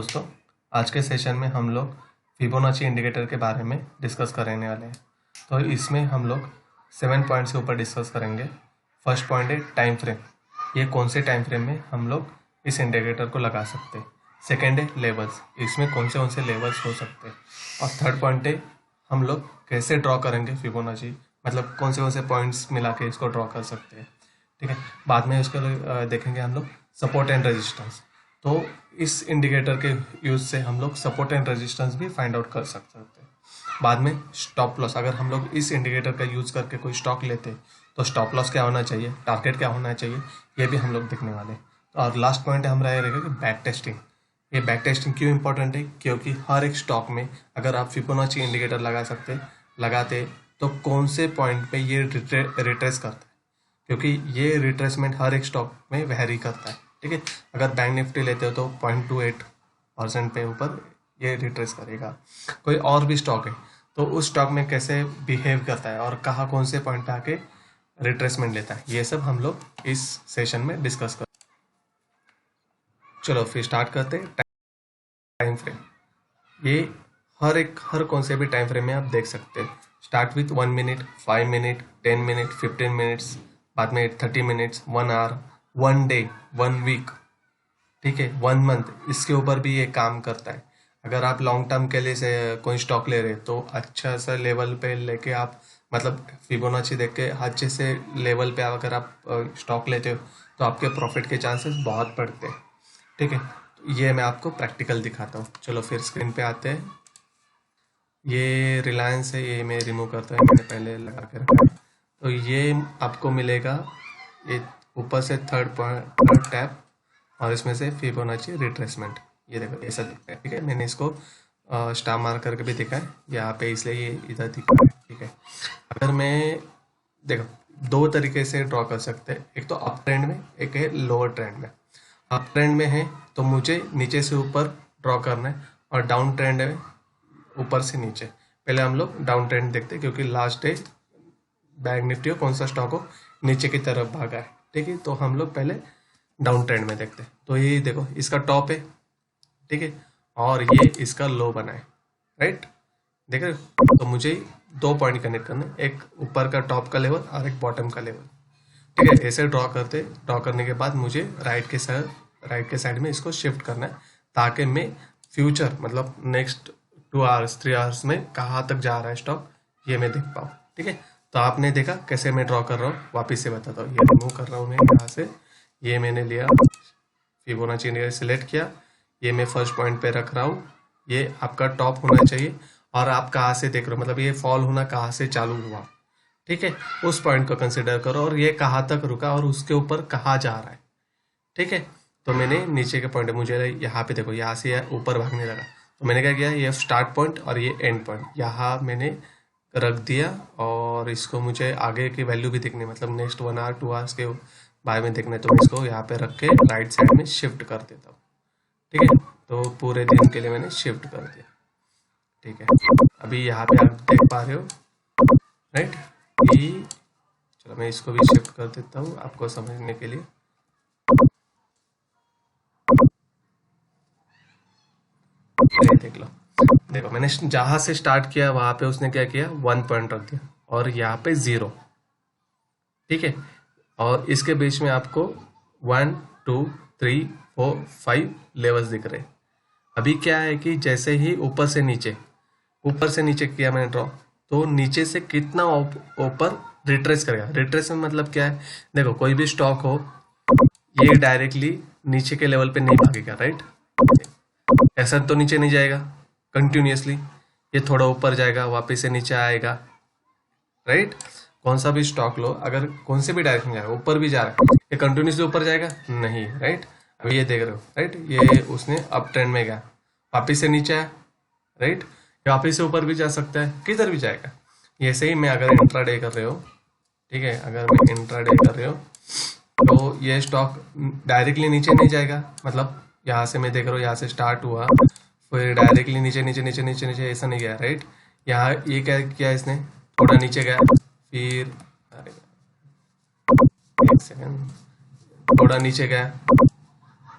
दोस्तों, आज के सेशन में हम लोग फिबोनाची इंडिकेटर के बारे में डिस्कस करने वाले हैं। तो इसमें हम लोग 7 पॉइंट्स के ऊपर डिस्कस करेंगे। फर्स्ट पॉइंट है टाइम फ्रेम, ये कौन से टाइम फ्रेम में हम लोग इस इंडिकेटर को लगा सकते हैं। सेकेंड है लेवल्स, इसमें कौन से लेवल्स हो सकते हैं। और थर्ड पॉइंट है हम लोग कैसे ड्रॉ करेंगे फिबोनाची, मतलब कौन से पॉइंट्स मिला के इसको ड्रॉ कर सकते हैं। ठीक है, बाद में उसके देखेंगे हम लोग सपोर्ट एंड रेजिस्टेंस। तो इस इंडिकेटर के यूज़ से हम लोग सपोर्ट एंड रेजिस्टेंस भी फाइंड आउट कर सकते हैं। बाद में स्टॉप लॉस, अगर हम लोग इस इंडिकेटर का यूज़ करके कोई स्टॉक लेते हैं तो स्टॉप लॉस क्या होना चाहिए, टारगेट क्या होना चाहिए, ये भी हम लोग देखने वाले हैं। और लास्ट पॉइंट हमारा ये रहेगा कि बैक टेस्टिंग। ये बैक टेस्टिंग क्यों इंपॉर्टेंट है, क्योंकि हर एक स्टॉक में अगर आप फिबोनाची इंडिकेटर लगाते तो कौन से पॉइंट पे ये रिट्रेस करता है, क्योंकि ये रिट्रेसमेंट हर एक स्टॉक में वेरी करता है। ठीक है, अगर बैंक निफ्टी लेते हो तो 0.28% पे ऊपर ये रिट्रेस करेगा। कोई और भी स्टॉक है तो उस स्टॉक में कैसे बिहेव करता है और कहाँ कौन से पॉइंट पे आके रिट्रेसमेंट लेता है, ये सब हम लोग इस सेशन में डिस्कस कर। चलो फिर स्टार्ट करते हैं। टाइम फ्रेम, ये हर कौन से भी टाइम फ्रेम में आप देख सकते हैं। Start with 1 minute, 5 minute, 10 minute, 15 minutes, बाद में 30 मिनट्स, 1 आवर, 1 डे, 1 वीक, ठीक है, 1 मंथ, इसके ऊपर भी ये काम करता है। अगर आप लॉन्ग टर्म के लिए से कोई स्टॉक ले रहे तो अच्छा सा लेवल पे लेके आप, मतलब फिबोनाची देख के अच्छे से लेवल पे अगर आप स्टॉक लेते हो तो आपके प्रॉफिट के चांसेस बहुत बढ़ते हैं। ठीक है, तो ये मैं आपको प्रैक्टिकल दिखाता हूँ। चलो फिर स्क्रीन पे आते हैं। ये रिलायंस है, ये मैं रिमूव करता हूँ, मैंने पहले लगा के रखा है। तो ये आपको मिलेगा, ये ऊपर से थर्ड टैब और इसमें से फिबोनाची रिट्रेसमेंट, ये देखो ऐसा दिखता है। ठीक है, मैंने इसको स्टार मार्क करके भी दिखा है यहाँ पे, इसलिए ये इधर दिख रहा है। ठीक है, अगर मैं देखो 2 तरीके से ड्रॉ कर सकते हैं, एक तो अप ट्रेंड में, एक है लोअर ट्रेंड में। अप ट्रेंड में है तो मुझे नीचे से ऊपर ड्रॉ करना है, और डाउन ट्रेंड है ऊपर से नीचे। पहले हम लोग डाउन ट्रेंड देखते हैं, क्योंकि लास्ट डे बैंक निफ्टी हो कौन सा स्टॉक हो नीचे की तरफ भागा है। ठीक है, तो हम लोग पहले डाउन ट्रेंड में देखते हैं। तो ये देखो इसका टॉप है, ठीक है, और ये इसका लो बना है, राइट, देख रहे हो। तो मुझे 2 पॉइंट कनेक्ट करने, एक ऊपर का टॉप का लेवल और एक बॉटम का लेवल। ठीक है, ऐसे ड्रॉ करने के बाद मुझे राइट के साइड में इसको शिफ्ट करना है, ताकि मैं फ्यूचर मतलब नेक्स्ट 2 आवर्स 3 आवर्स में कहाँ तक जा रहा है स्टॉक, ये मैं देख पाऊँ। ठीक है, तो आपने देखा कैसे मैं ड्रॉ कर रहा हूँ, वापिस से बताता हूँ। ये रिमूव कर रहा हूँ मैं यहाँ से, ये मैंने लिया, फिबोनाची इंडिकेटर सिलेक्ट किया, ये मैं फर्स्ट पॉइंट पे रख रहा हूँ। ये आपका टॉप होना चाहिए, और आप कहाँ से देख रहे हो, मतलब ये फॉल होना कहाँ से चालू हुआ। ठीक है, उस पॉइंट को कंसिडर करो, और ये कहाँ तक रुका और उसके ऊपर कहाँ जा रहा है। ठीक है, तो मैंने नीचे के पॉइंट, मुझे यहाँ पे देखो, यहाँ से ऊपर भागने लगा, तो मैंने क्या किया, ये स्टार्ट पॉइंट और ये एंड पॉइंट यहाँ मैंने रख दिया, और इसको मुझे आगे की वैल्यू भी देखनी, मतलब नेक्स्ट 1 आवर 2 आवर्स के बारे में देखना है, तो इसको यहाँ पे रख के राइट साइड में शिफ्ट कर देता हूँ। ठीक है, तो पूरे दिन के लिए मैंने शिफ्ट कर दिया। ठीक है, अभी यहाँ पे आप देख पा रहे हो, राइट, कि चलो मैं इसको भी शिफ्ट कर देता हूँ आपको समझने के लिए। देख लो, देखो मैंने जहां से स्टार्ट किया वहां पे उसने क्या किया, 1 पॉइंट रख दिया, और यहाँ पे 0। ठीक है, और इसके बीच में आपको 1 2 3 4 5 लेवल्स दिख रहे हैं। अभी क्या है कि जैसे ही ऊपर से नीचे किया मैंने ड्रॉ, तो नीचे से कितना ऊपर रिट्रेस करेगा। रिट्रेस में मतलब क्या है, देखो कोई भी स्टॉक हो, ये डायरेक्टली नीचे के लेवल पे नहीं भागेगा, राइट, ऐसा तो नीचे नहीं जाएगा कंटिन्यूसली, ये थोड़ा ऊपर जाएगा वापस से नीचे आएगा, राइट। कौन सा भी स्टॉक लो, अगर कौन से भी डायरेक्शन जाएगा, ऊपर भी जा रहा है, ये कंटिन्यूसली ऊपर जाएगा नहीं, राइट। अभी ये देख रहे हो, राइट, ये उसने अप ट्रेंड में गया, वापिस से नीचे आया, राइट, वापिस से ऊपर भी जा सकता है, किधर भी जाएगा। ऐसे ही मैं अगर इंट्राडे कर रहे हो, ठीक है, अगर मैं इंट्राडे कर रहे हो तो ये स्टॉक डायरेक्टली नीचे नहीं जाएगा, मतलब यहाँ से मैं देख रहा हूँ, यहाँ से स्टार्ट हुआ फिर डायरेक्टली नीचे नीचे नीचे नीचे नीचे ऐसा नहीं गया, राइट। यहाँ ये क्या किया इसने, थोड़ा नीचे गया, फिर एक सेकंड, थोड़ा नीचे गया,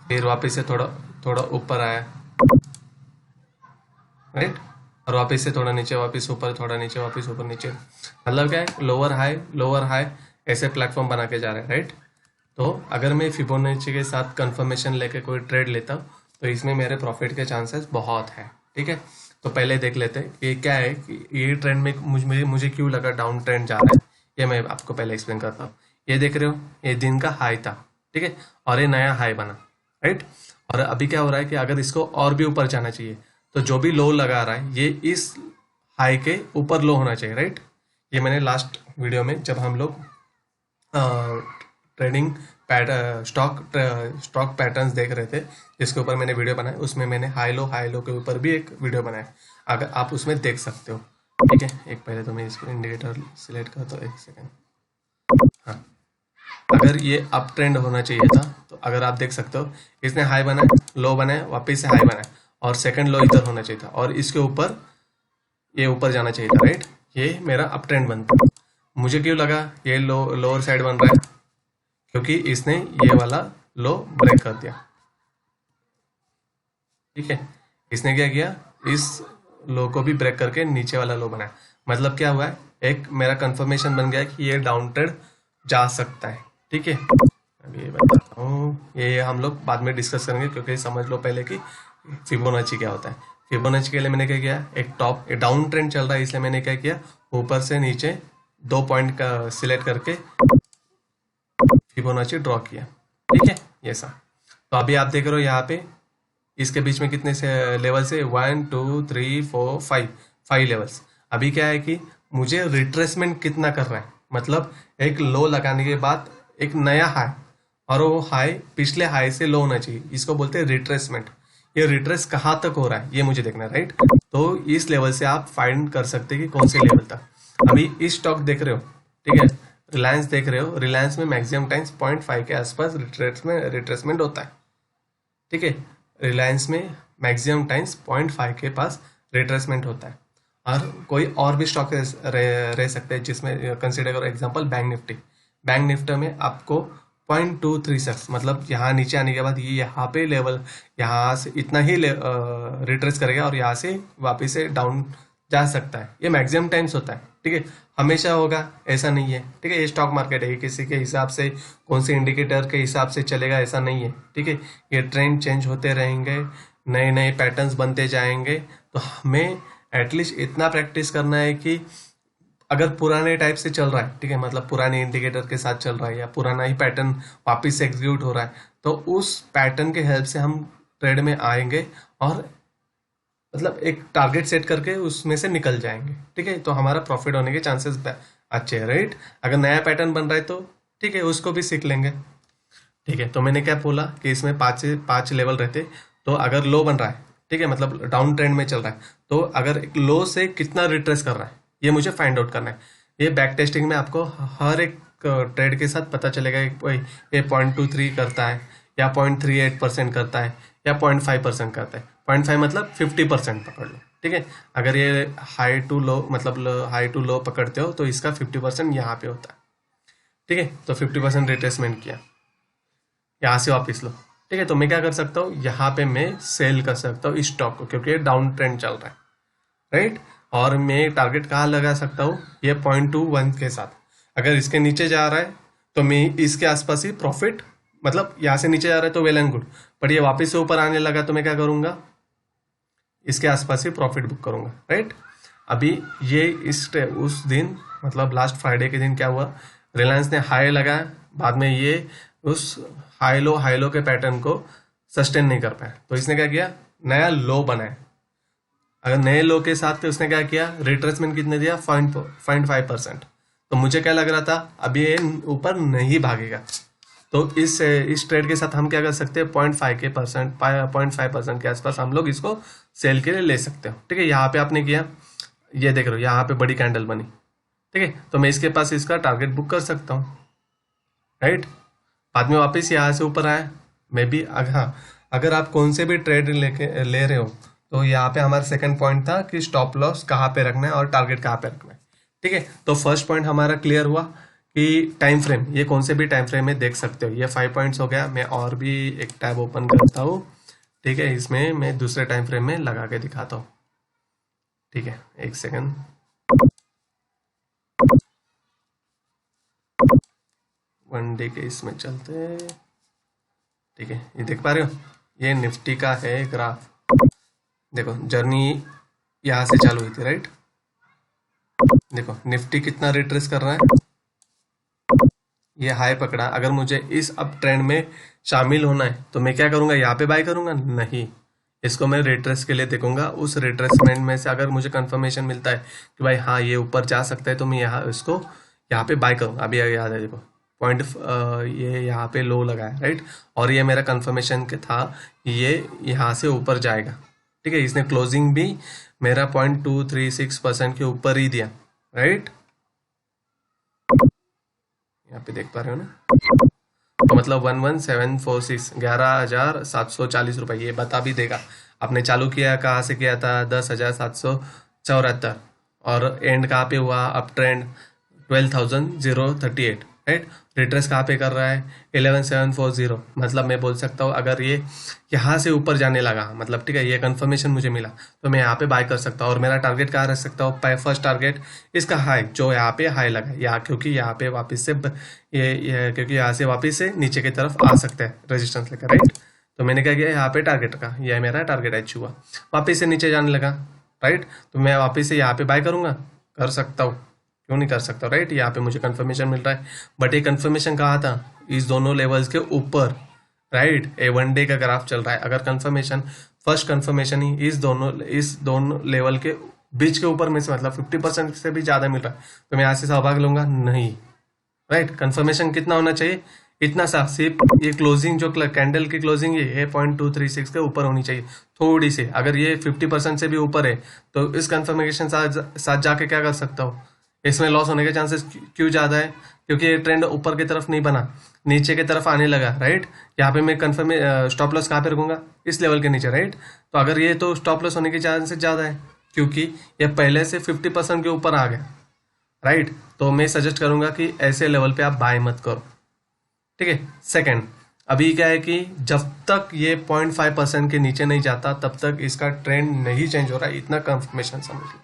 फिर वापस से थोड़ा ऊपर आया, राइट, और वापस से थोड़ा नीचे, वापस ऊपर, थोड़ा नीचे, वापस ऊपर नीचे, मतलब क्या है, लोअर हाई ऐसे प्लेटफॉर्म बना के जा रहे हैं, राइट। तो अगर मैं फिबोनाची के साथ कंफर्मेशन लेके कोई ट्रेड लेता हूँ तो इसमें मेरे प्रॉफिट के चांसेस बहुत है, ठीक है। तो पहले देख लेते हैं ये क्या है कि ये ट्रेंड में मुझे क्यों लगा डाउन ट्रेंड जा रहा है, ये मैं आपको पहले एक्सप्लेन करता हूँ। ये देख रहे हो, ये दिन का हाई था, ठीक है, और ये नया हाई बना, राइट। और अभी क्या हो रहा है कि अगर इसको और भी ऊपर जाना चाहिए तो जो भी लो लगा रहा है ये इस हाई के ऊपर लो होना चाहिए, राइट। ये मैंने लास्ट वीडियो में जब हम लोग ट्रेडिंग स्टॉक पैटर्न्स देख रहे थे जिसके ऊपर मैंने वीडियो बनाया, उसमें मैंने हाई लो के ऊपर भी एक वीडियो बनाया, अगर आप उसमें देख सकते हो, ठीक है। एक पहले तो मैं इसको इंडिकेटर सिलेक्ट करता हूँ, एक सेकेंड। हाँ, अगर ये अप ट्रेंड होना चाहिए था तो अगर आप देख सकते हो इसने हाई बनाया, लो बनाया, वापस से हाई बनाया, और सेकंड लो इधर होना चाहिए था, और इसके ऊपर ये ऊपर जाना चाहिए था, राइट। ये मेरा अप ट्रेंड बनता। मुझे क्यों लगा ये लोअर साइड बन रहा है, क्योंकि इसने ये वाला लो ब्रेक कर दिया, ठीक है। इसने क्या किया, इस लो को भी ब्रेक करके नीचे वाला लो बनाया, मतलब क्या हुआ है, एक मेरा कंफर्मेशन बन गया कि ये डाउन ट्रेंड जा सकता है, ठीक है। अभी ये बताता हूँ, ये हम लोग बाद में डिस्कस करेंगे, क्योंकि समझ लो पहले कि फिबोनाची क्या होता है। फिबोनाची के लिए मैंने क्या किया, एक टॉप डाउन ट्रेंड चल रहा है इसलिए मैंने क्या किया, ऊपर से नीचे 2 पॉइंट का सिलेक्ट करके फिबोनाची ड्रॉ किया, ठीक है, ये सा। तो अभी आप देख रहे हो यहाँ पे इसके बीच में कितने से लेवल से 1 2 3 4 5 लेवल्स। अभी क्या है कि मुझे रिट्रेसमेंट कितना कर रहा है, मतलब एक लो लगाने के बाद एक नया हाई, और वो हाई पिछले हाई से लो होना चाहिए, इसको बोलते हैं रिट्रेसमेंट। ये रिट्रेस कहाँ तक हो रहा है ये मुझे देखना है, राइट। तो इस लेवल से आप फाइंड कर सकते हैं कि कौन से लेवल तक। अभी इस स्टॉक देख रहे हो, ठीक है, रिलायंस देख रहे हो, रिलायंस में मैक्सिमम टाइम्स 0.5 के आसपास रिट्रेसमेंट होता है, ठीक है। रिलायंस में मैक्सिमम टाइम्स 0.5 के पास रिट्रेसमेंट होता है, और कोई और भी स्टॉक रह सकते हैं जिसमें कंसिडर करो एग्जांपल बैंक निफ्टी में आपको 0.26, मतलब यहाँ नीचे आने के बाद ये यहाँ पे लेवल, यहाँ से इतना ही रिट्रेस करेगा और यहाँ से वापस से डाउन जा सकता है, ये मैक्सिमम टाइम्स होता है, ठीक है। हमेशा होगा ऐसा नहीं है, ठीक है। ये स्टॉक मार्केट है, किसी के हिसाब से कौन से इंडिकेटर के हिसाब से चलेगा ऐसा नहीं है, ठीक है। ये ट्रेंड चेंज होते रहेंगे, नए नए पैटर्न्स बनते जाएंगे, तो हमें एटलीस्ट इतना प्रैक्टिस करना है कि अगर पुराने टाइप से चल रहा है, ठीक है, मतलब पुराने इंडिकेटर के साथ चल रहा है या पुराना ही पैटर्न वापस से एग्जीक्यूट हो रहा है, तो उस पैटर्न के हेल्प से हम ट्रेड में आएंगे और मतलब एक टारगेट सेट करके उसमें से निकल जाएंगे, ठीक है। तो हमारा प्रॉफिट होने के चांसेस अच्छे हैं, राइट। अगर नया पैटर्न बन रहा है तो ठीक है, उसको भी सीख लेंगे, ठीक है। तो मैंने क्या बोला कि इसमें 5 लेवल रहते, तो अगर लो बन रहा है, ठीक है, मतलब डाउन ट्रेंड में चल रहा है, तो अगर एक लो से कितना रिट्रेस कर रहा है ये मुझे फाइंड आउट करना है। ये बैक टेस्टिंग में आपको हर एक ट्रेड के साथ पता चलेगा कि ये 0.23 करता है या 0.38% करता है या 0.5% करता है। 0.5 मतलब 50% पकड़ लो, ठीक है। अगर ये हाई टू लो मतलब हाई टू लो पकड़ते हो तो इसका 50% यहाँ पे होता है, ठीक है। तो 50% रिट्रेसमेंट किया, यहाँ से वापस लो, ठीक है। तो मैं क्या कर सकता हूँ, यहाँ पे मैं सेल कर सकता हूँ इस स्टॉक को, क्योंकि ये डाउन ट्रेंड चल रहा है, राइट। और मैं टारगेट कहाँ लगा सकता हूँ, ये 0.21 के साथ। अगर इसके नीचे जा रहा है तो मैं इसके आसपास ही प्रॉफिट, मतलब यहाँ से नीचे जा रहा है तो वेल एंड गुड, पर ये वापस से ऊपर आने लगा तो मैं क्या करूँगा, इसके आसपास ही प्रॉफिट बुक करूँगा, राइट। अभी ये उस दिन मतलब लास्ट फ्राइडे के दिन क्या हुआ, रिलायंस ने हाई लगाया, बाद में ये उस हाई लो के पैटर्न को सस्टेन नहीं कर पाया, तो इसने क्या किया, नया लो बनाया। अगर नए लो के साथ तो उसने क्या किया, रिट्रेसमेंट कितने दिया, 0.5%। तो मुझे क्या लग रहा था अभी ये ऊपर नहीं भागेगा, तो इस ट्रेड के साथ हम क्या कर सकते हैं, 0.5% के आसपास हम लोग इसको सेल के लिए ले सकते हो, ठीक है। यहाँ पे आपने किया, ये देख रहे हो यहाँ पे बड़ी कैंडल बनी, ठीक है, तो मैं इसके पास इसका टारगेट बुक कर सकता हूँ, राइट। बाद में वापस यहाँ से ऊपर आया, मे बी हाँ, अगर आप कौन से भी ट्रेड ले रहे हो तो यहाँ पे हमारा सेकंड पॉइंट था कि स्टॉप लॉस कहाँ पे रखना है और टारगेट कहाँ पे रखना है, ठीक है। तो फर्स्ट पॉइंट हमारा क्लियर हुआ कि टाइम फ्रेम, ये कौन से भी टाइम फ्रेम में देख सकते हो। ये 5 पॉइंट्स हो गया। मैं और भी एक टैब ओपन करता हूँ, ठीक है, इसमें मैं दूसरे टाइम फ्रेम में लगा के दिखाता हूँ। ठीक है, एक सेकंड। वन डे के इसमें चलते हैं। ठीक है, ये देख पा रहे हो, ये निफ्टी का है ग्राफ। देखो जर्नी यहाँ से चालू हुई थी, राइट। देखो निफ्टी कितना रिट्रेस कर रहा है, ये हाई पकड़ा। अगर मुझे इस अप ट्रेंड में शामिल होना है तो मैं क्या करूंगा, यहाँ पे बाय करूंगा? नहीं, इसको मैं रिट्रेस के लिए देखूंगा। उस रिट्रेसमेंट में से अगर मुझे कंफर्मेशन मिलता है कि भाई हाँ ये ऊपर जा सकता है, तो मैं यहाँ इसको यहाँ पे बाय करूंगा। अभी याद है, देखो पॉइंट ये यहाँ पे लो लगा है, राइट। और ये मेरा कंफर्मेशन के था ये यहाँ से ऊपर जाएगा। ठीक है, इसने क्लोजिंग भी मेरा 0.236% के ऊपर ही दिया, राइट। यहाँ पे देख पा रहे हो ना, तो मतलब 11746, 11,740 रुपये ये बता भी देगा आपने चालू किया कहाँ से किया था, 10,774। और एंड कहाँ पे हुआ, अप ट्रेंड 12,038, राइट। रिट्रेस कहाँ पे कर रहा है, 11,740। मतलब मैं बोल सकता हूँ अगर ये यहाँ से ऊपर जाने लगा, मतलब ठीक है ये कंफर्मेशन मुझे मिला, तो मैं यहाँ पे बाय कर सकता हूँ। और मेरा टारगेट कहाँ रख सकता हूँ, फर्स्ट टारगेट इसका हाई, जो यहाँ पे हाई लगा है, क्योंकि यहाँ पे वापस से क्योंकि यहाँ से वापस से नीचे की तरफ आ सकता है रेजिस्टेंस लेकर, राइट। तो मैंने क्या किया, यहाँ पे टारगेट का, यह मेरा टारगेट अचीव हुआ, वापस से नीचे जाने लगा, राइट। तो मैं वापस से यहाँ पे बाय करूंगा, कर सकता हूँ, क्यों नहीं कर सकता, राइट। यहाँ पे मुझे कंफर्मेशन मिल रहा है, बट ये कंफर्मेशन कहाँ था, इस दोनों लेवल्स के ऊपर, राइट। ए वन डे का ग्राफ चल रहा है, अगर कंफर्मेशन फर्स्ट कंफर्मेशन ही इस दोनों लेवल के बीच के ऊपर में से, मतलब 50% से भी ज्यादा मिल रहा है, तो मैं यहाँ से सहभाग लूंगा नहीं, राइट। कंफर्मेशन कितना होना चाहिए, इतना सा, सिर्फ ये क्लोजिंग जो कैंडल की क्लोजिंग ये 0.236 के ऊपर होनी चाहिए थोड़ी सी। अगर ये 50% से भी ऊपर है तो इस कंफर्मेशन साथ जाके क्या कर सकता हूँ, इसमें लॉस होने के चांसेस क्यों ज्यादा है, क्योंकि ये ट्रेंड ऊपर की तरफ नहीं बना, नीचे की तरफ आने लगा, राइट। यहाँ पे मैं कंफर्म स्टॉप लॉस कहाँ पे रखूंगा, इस लेवल के नीचे, राइट। तो अगर ये तो स्टॉप लॉस होने के चांसेस ज्यादा है, क्योंकि ये पहले से 50% के ऊपर आ गया, राइट। तो मैं सजेस्ट करूंगा कि ऐसे लेवल पे आप बाय मत करो, ठीक है। सेकंड, अभी क्या है कि जब तक ये 0.5% के नीचे नहीं जाता तब तक इसका ट्रेंड नहीं चेंज हो रहा है, इतना कंफर्मेशन समझ लो,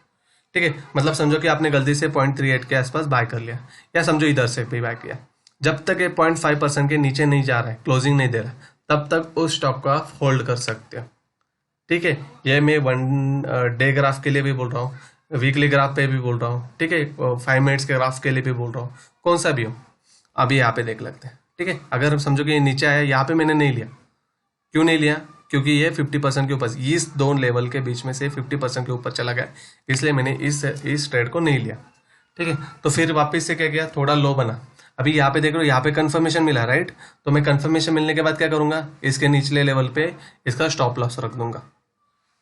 ठीक है। मतलब समझो कि आपने गलती से 0.38 के आसपास बाय कर लिया, या समझो इधर से भी बाय किया, जब तक ये 0.5% के नीचे नहीं जा रहा है, क्लोजिंग नहीं दे रहा, तब तक उस स्टॉक को आप होल्ड कर सकते हो, ठीक है। ये मैं वन डे ग्राफ के लिए भी बोल रहा हूँ, वीकली ग्राफ पे भी बोल रहा हूँ, ठीक है, 5 मिनट्स के ग्राफ के लिए भी बोल रहा हूँ, कौन सा भी हो। अभी यहाँ पे देख लेते हैं, ठीक है। अगर समझो कि ये नीचे आया, यहाँ पे मैंने नहीं लिया, क्यों नहीं लिया, क्योंकि ये 50% के ऊपर, इस दो लेवल के बीच में से 50% के ऊपर चला गया, इसलिए मैंने इस ट्रेड को नहीं लिया, ठीक है। तो फिर वापस से क्या किया, थोड़ा लो बना। अभी यहाँ पे देख रहे हो, यहाँ पे कंफर्मेशन मिला, राइट। तो मैं कंफर्मेशन मिलने के बाद क्या करूंगा, इसके निचले लेवल पे इसका स्टॉप लॉस रख दूंगा,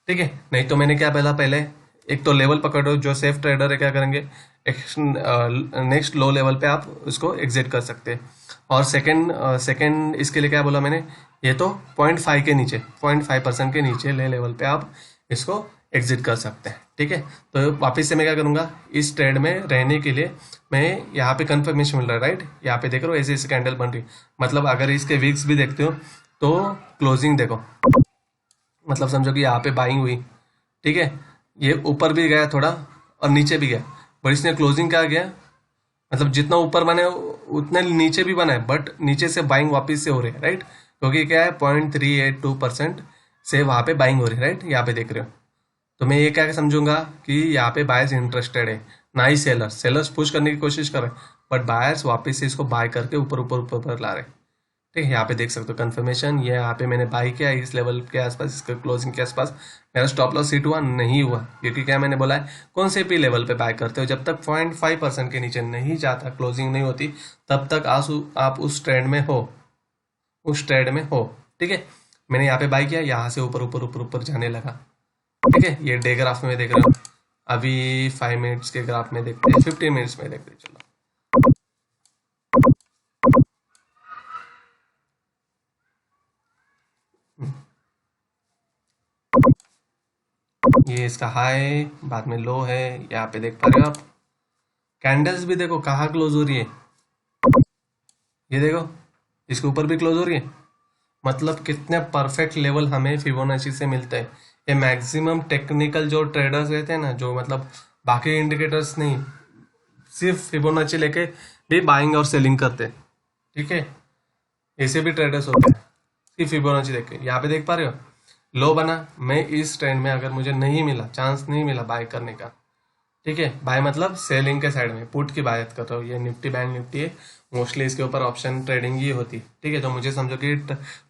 ठीक है। नहीं तो मैंने क्या पहले एक तो लेवल पकड़ो, जो सेफ ट्रेडर है क्या करेंगे, नेक्स्ट लो लेवल पे आप उसको एग्जिट कर सकते हैं। और सेकंड इसके लिए क्या बोला मैंने, ये तो 0.5 के नीचे, 0.5% के नीचे लेवल पे आप इसको एग्जिट कर सकते हैं, ठीक है। तो वापस से मैं क्या करूंगा, इस ट्रेड में रहने के लिए मैं यहाँ पे कंफर्मेशन मिल रहा है, राइट। यहाँ पे देख रहे हो ऐसे ऐसे कैंडल बन रही, मतलब अगर इसके वीक्स भी देखते हो तो क्लोजिंग देखो, मतलब समझो कि यहाँ पे बाइंग हुई, ठीक है, ये ऊपर भी गया थोड़ा और नीचे भी गया, पर इसने क्लोजिंग क्या गया, मतलब जितना ऊपर बना है उतने नीचे भी बना है, बट नीचे से बाइंग वापस से हो रही है, राइट। क्योंकि क्या है 0.382% से वहां पे बाइंग हो रही है, राइट। यहाँ पे देख रहे हो, तो मैं ये क्या समझूंगा कि यहाँ पे बायर्स इंटरेस्टेड है, ना ही सेलर्स पुश करने की कोशिश कर रहे हैं, बट बायर्स वापस से इसको बाय करके ऊपर ऊपर ऊपर ऊपर ला रहे हैं, ठीक है। यहाँ पे देख सकते हो कंफर्मेशन, ये यहाँ पे मैंने बाई किया इस लेवल के आसपास, इसके क्लोजिंग के आसपास मेरा स्टॉप लॉस हिट हुआ नहीं हुआ, क्योंकि क्या मैंने बोला है, कौन से भी लेवल पे बाय करते हो, जब तक 0.5% के नीचे नहीं जाता, क्लोजिंग नहीं होती, तब तक आप उस ट्रेंड में हो, ठीक है। मैंने यहाँ पे बाई किया, यहाँ से ऊपर ऊपर ऊपर ऊपर जाने लगा, ठीक है। ये डे ग्राफ में देख रहे हो, अभी 5 मिनट्स के ग्राफ में देखते हैं, 15 मिनट्स में देखते हैं, चलो। ये इसका हाई, बाद में लो है, यहाँ पे देख पा रहे हो आप। कैंडल्स भी देखो कहाँ क्लोज हो रही है, ये देखो इसके ऊपर भी क्लोज हो रही है, मतलब कितने परफेक्ट लेवल हमें फिबोनाची से मिलते हैं। ये मैक्सिमम टेक्निकल जो ट्रेडर्स रहते हैं ना, जो मतलब बाकी इंडिकेटर्स नहीं, सिर्फ फिबोनाची लेके भी बाइंग और सेलिंग करते हैं। ठीक है, ऐसे भी ट्रेडर्स होते हैं सिर्फ फिबोनाची देख के। यहाँ पे देख पा रहे हो, लो बना, मैं इस ट्रेंड में अगर मुझे नहीं मिला, चांस नहीं मिला बाय करने का, ठीक है, बाय मतलब सेलिंग के साइड में, पुट की बात कर रहा हूँ, ये निफ्टी बैंक निफ्टी है, मोस्टली इसके ऊपर ऑप्शन ट्रेडिंग ही होती है। ठीक है, तो मुझे समझो कि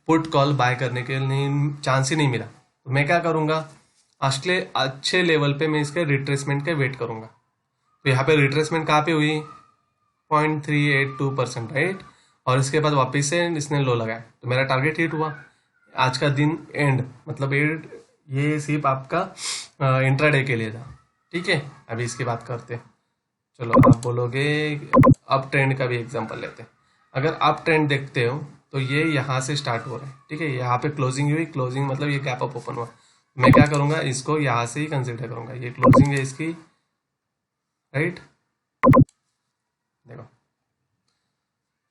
पुट कॉल बाय करने के लिए चांस ही नहीं मिला, तो मैं क्या करूंगा, अच्छे लेवल पे मैं इसके रिट्रेसमेंट के वेट करूंगा। तो यहाँ पे रिट्रेसमेंट कहाँ पे हुई, 0.382%, राइट, और इसके बाद वापस से इसने लो लगाया, तो मेरा टारगेट हिट हुआ। आज का दिन एंड मतलब ये सिर्फ आपका इंट्राडे के लिए था। ठीक है, अभी इसकी बात करते हैं। चलो, आप बोलोगे अप ट्रेंड का भी एग्जांपल लेते हैं। अगर अप ट्रेंड देखते हो तो ये यहाँ से स्टार्ट हो रहा है। ठीक है, यहाँ पे क्लोजिंग हुई, क्लोजिंग मतलब ये गैप अप ओपन हुआ, मैं क्या करूंगा, इसको यहाँ से ही कंसिडर करूंगा, ये क्लोजिंग है इसकी, राइट। देखो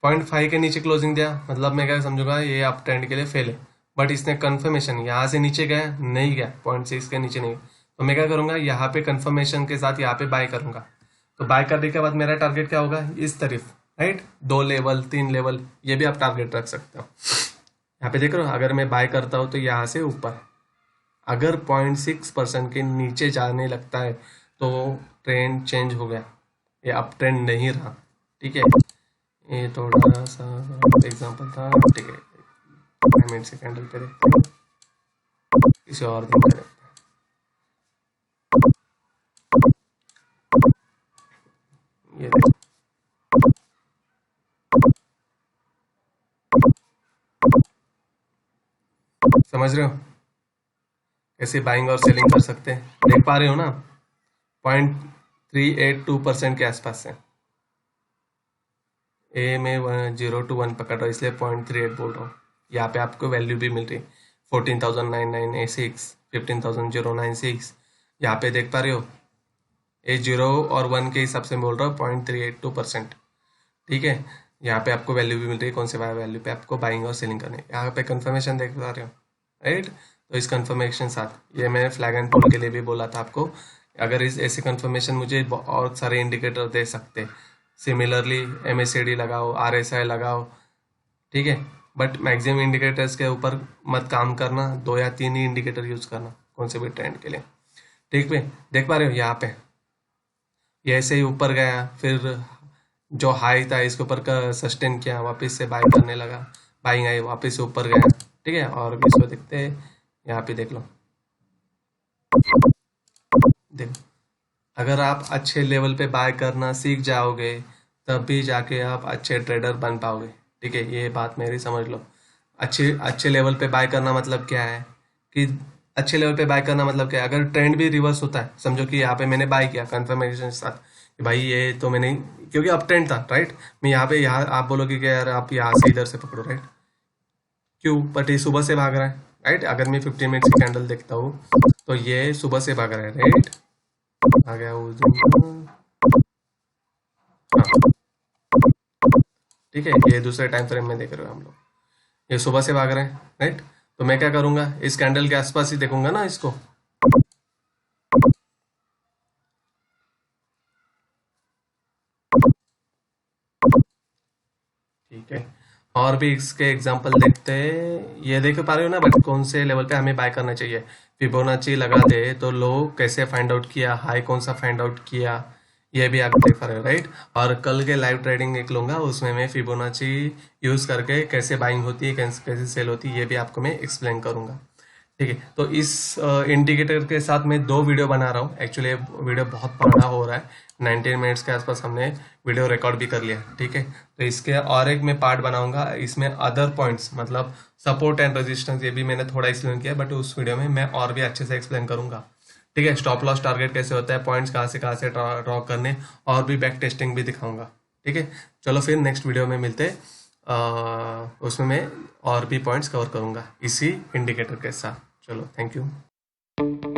0.5 के नीचे क्लोजिंग दिया, मतलब मैं क्या समझूंगा, ये अप ट्रेंड के लिए फेल है। बट इसने कंफर्मेशन यहाँ से नीचे गया, नहीं गया, 0.6 के नीचे नहीं, तो मैं क्या करूंगा, यहाँ पे कंफर्मेशन के साथ यहाँ पे बाय करूंगा। तो बाय करने के बाद मेरा टारगेट क्या होगा, इस तरफ, राइट, 2 लेवल 3 लेवल, ये भी आप टारगेट रख सकते हो। यहाँ पे देख रहे हो, अगर मैं बाय करता हूँ तो यहाँ से ऊपर, अगर 0.6% के नीचे जाने लगता है तो ट्रेंड चेंज हो गया, ये अप ट्रेंड नहीं रहा। ठीक है, ये थोड़ा सा एग्जांपल था। ठीक है, 5 मिनट से कैंडल पे देखते हैं, किसी और दिन पे देखते हैं। ये समझ रहे हो कैसे बाइंग और सेलिंग कर सकते हैं, देख पा रहे हो ना, 0.382% के आसपास से ए में 0 to 1 पकड़ रहा हूँ, इसलिए 0.38 बोल रहा हूँ। यहाँ पे आपको वैल्यू भी मिल रही, 14,996, 15,096। यहाँ पे देख पा रहे हो, ए 0 और 1 के हिसाब से बोल रहा हूँ 0.382%। ठीक है, यहाँ पे आपको वैल्यू भी मिल रही है, कौन से वैल्यू पे आपको बाइंग और सेलिंग करनी है। यहाँ पे कंफर्मेशन देख पा रहे हो, राइट। तो इस कंफर्मेशन साथ, ये मैंने फ्लैग एंड पुल के लिए भी बोला था आपको, अगर इस ऐसे कंफर्मेशन मुझे बहुत सारे इंडिकेटर दे सकते, सिमिलरली MACD लगाओ, RSI लगाओ, ठीक है, बट मैक्सिमम इंडिकेटर्स के ऊपर मत काम करना, 2 या 3 ही इंडिकेटर यूज करना कौन से भी ट्रेंड के लिए। ठीक है, देख पा रहे हो, यहाँ पे ये ऐसे ही ऊपर गया, फिर जो हाई था इसके ऊपर का सस्टेन किया, वापस से बाय करने लगा, बाइंग आई, वापस से ऊपर गया। ठीक है, और भी इसको देखते हैं, यहाँ पे देख लो, देखो, अगर आप अच्छे लेवल पे बाय करना सीख जाओगे तब भी जाके आप अच्छे ट्रेडर बन पाओगे। ठीक है, ये बात मेरी समझ लो। अच्छे अच्छे लेवल पे बाय करना मतलब क्या है, कि अच्छे लेवल पे बाय करना मतलब क्या है, अगर ट्रेंड भी रिवर्स होता है, समझो कि यहाँ पे मैंने बाय किया कंफर्मेशन के साथ कि भाई ये तो मैंने, क्योंकि अप ट्रेंड था, राइट, मैं यहाँ पे, यहाँ आप बोलोगे कि यार आप यहाँ से इधर से पकड़ो, राइट, क्यों, बट ये सुबह से भाग रहा है, राइट। अगर मैं 15 मिनट की कैंडल देखता हूँ तो ये सुबह से भाग रहा है, राइट, आ गया उस दिन, हाँ, ठीक है, ये दूसरे टाइम फ्रेम में देख रहे हो हम लोग, ये सुबह से भाग रहे हैं, राइट। तो मैं क्या करूंगा, इस कैंडल के आसपास ही देखूंगा ना इसको, ठीक है। और भी इसके एग्जांपल देखते हैं, ये देख पा रहे हो ना, बट कौन से लेवल पे हमें बाय करना चाहिए, फिबोनाची लगा दे तो लो कैसे फाइंड आउट किया, हाई कौन सा फाइंड आउट किया, ये भी आप देख पा रहे हो, राइट। और कल के लाइव ट्रेडिंग देख लूंगा, उसमें मैं फिबोनाची यूज करके कैसे बाइंग होती है, कैसे सेल होती है, ये भी आपको मैं एक्सप्लेन करूंगा। ठीक है, तो इस इंडिकेटर के साथ मैं 2 वीडियो बना रहा हूँ, एक्चुअली वीडियो बहुत बड़ा हो रहा है, 19 मिनट्स के आसपास हमने वीडियो रिकॉर्ड भी कर लिया। ठीक है, तो इसके और एक मैं पार्ट बनाऊंगा, इसमें अदर पॉइंट्स मतलब सपोर्ट एंड रेजिस्टेंस, ये भी मैंने थोड़ा एक्सप्लेन किया, बट उस वीडियो में मैं और भी अच्छे से एक्सप्लेन करूंगा। ठीक है, स्टॉप लॉस टारगेट कैसे होता है, पॉइंट्स कहाँ से ड्रॉ करने, और भी बैक टेस्टिंग भी दिखाऊंगा। ठीक है, चलो फिर नेक्स्ट वीडियो में मिलते हैं, उसमें मैं और भी पॉइंट्स कवर करूंगा इसी इंडिकेटर के साथ। चलो, थैंक यू।